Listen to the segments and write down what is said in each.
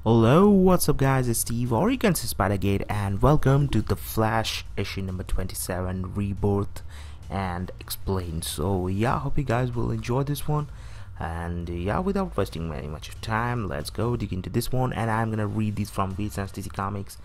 Hello, what's up guys, it's Steve or you can say Spidergate, and welcome to the Flash issue number 27 Rebirth and Explained. So yeah, hope you guys will enjoy this one, and yeah, without wasting much of time, let's go dig into this one. And I'm gonna read these from Recent DC Comics,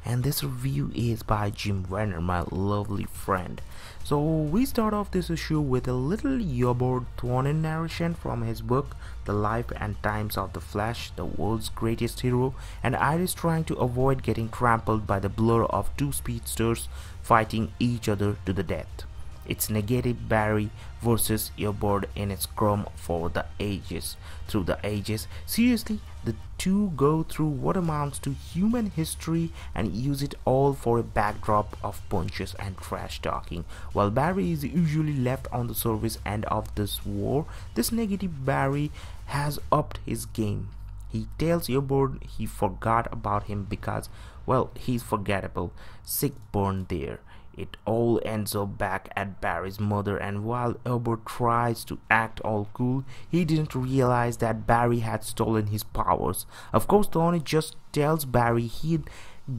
and this review is by Werner, my lovely friend. So we start off this issue with a little Eobard Thawne narration from his book The Life and Times of the Flash, the world's greatest hero, and Iris trying to avoid getting trampled by the blur of two speedsters fighting each other to the death. It's negative Barry versus Eobard in its scrum for the ages. Through the ages, seriously, the two go through what amounts to human history and use it all for a backdrop of punches and trash talking. While Barry is usually left on the service end of this war, this negative Barry has upped his game. He tells Eobard he forgot about him because, well, he's forgettable. Sick burn there. It all ends up back at Barry's mother, and while Eobard tries to act all cool, he didn't realize that Barry had stolen his powers. Of course, Thawne just tells Barry he'd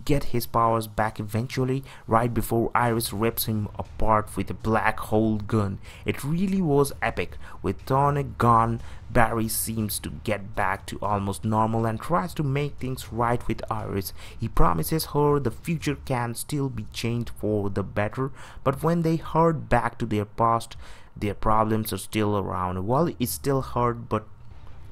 get his powers back eventually, right before Iris rips him apart with a black hole gun. It really was epic. With Thawne gone, Barry seems to get back to almost normal and tries to make things right with Iris. He promises her the future can still be changed for the better, but when they head back to their past, their problems are still around. Wally is still hurt, but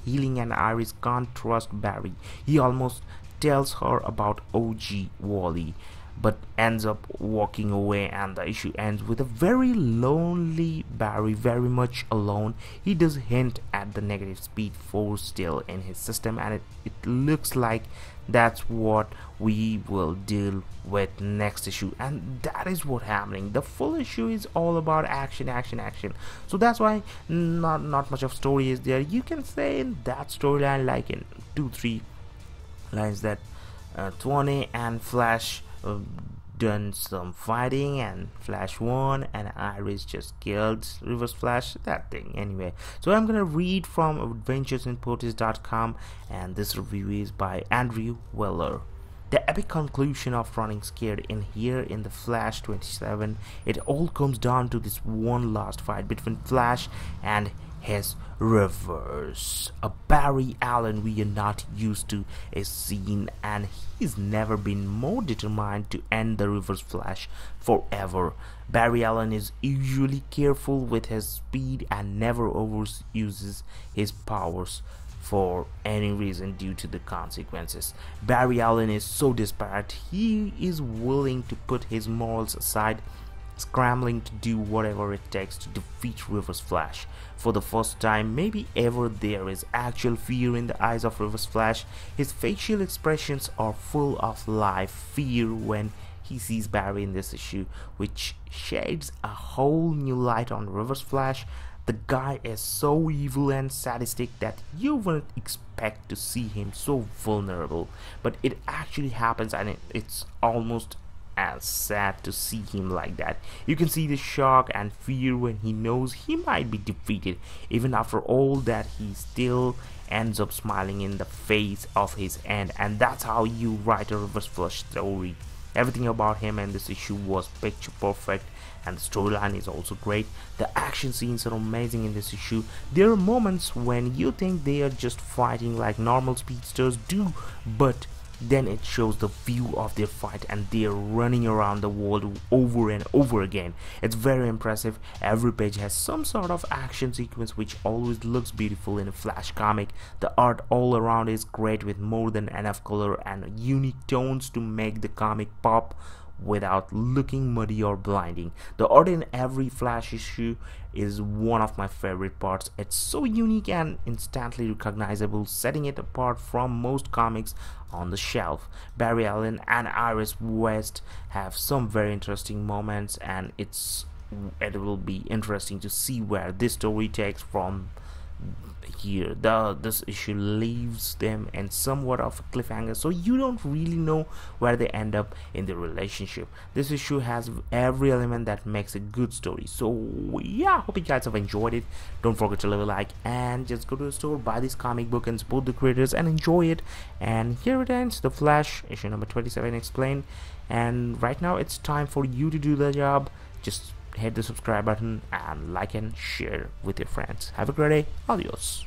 healing, and Iris can't trust Barry. He almost tells her about OG Wally, but ends up walking away, and the issue ends with a very lonely Barry, very much alone. He does hint at the negative speed force still in his system, and it looks like that's what we will deal with next issue, and that is what happening. The full issue is all about action. So that's why not much of story is there. You can say in that storyline, like in 2-3 lines, that Thawne and Flash done some fighting, and Flash won, and Iris just killed Reverse Flash, that thing. Anyway, so I'm gonna read from adventuresinportis.com, and this review is by Andrew Weller. The epic conclusion of running scared in here in the Flash 27, it all comes down to this one last fight between Flash and his reverse. A Barry Allen we are not used to is seen, and he's never been more determined to end the Reverse Flash forever. Barry Allen is usually careful with his speed and never overuses his powers for any reason due to the consequences. Barry Allen is so desperate, he is willing to put his morals aside, scrambling to do whatever it takes to defeat Reverse Flash. For the first time, maybe ever, there is actual fear in the eyes of Reverse Flash. His facial expressions are full of life fear when he sees Barry in this issue, which shades a whole new light on Reverse Flash. The guy is so evil and sadistic that you wouldn't expect to see him so vulnerable, but it actually happens, and it's almost as sad to see him like that. You can see the shock and fear when he knows he might be defeated. Even after all that, he still ends up smiling in the face of his end, and that's how you write a Reverse Flash story. Everything about him in this issue was picture perfect, and the storyline is also great. The action scenes are amazing in this issue. There are moments when you think they are just fighting like normal speedsters do, but then it shows the view of their fight, and they are running around the world over and over again. It's very impressive. Every page has some sort of action sequence, which always looks beautiful in a Flash comic. The art all around is great, with more than enough color and unique tones to make the comic pop without looking muddy or blinding. The art in every Flash issue is one of my favorite parts. It's so unique and instantly recognizable, setting it apart from most comics on the shelf. Barry Allen and Iris West have some very interesting moments, and it will be interesting to see where this story takes from here this issue leaves them in somewhat of a cliffhanger, so you don't really know where they end up in the relationship. This issue has every element that makes a good story. So yeah, hope you guys have enjoyed it. Don't forget to leave a like and just go to the store, buy this comic book and support the creators and enjoy it. And here it ends, The Flash issue number 27 explained. And right now it's time for you to do the job. Just hit the subscribe button and like and share with your friends. Have a great day. Adios.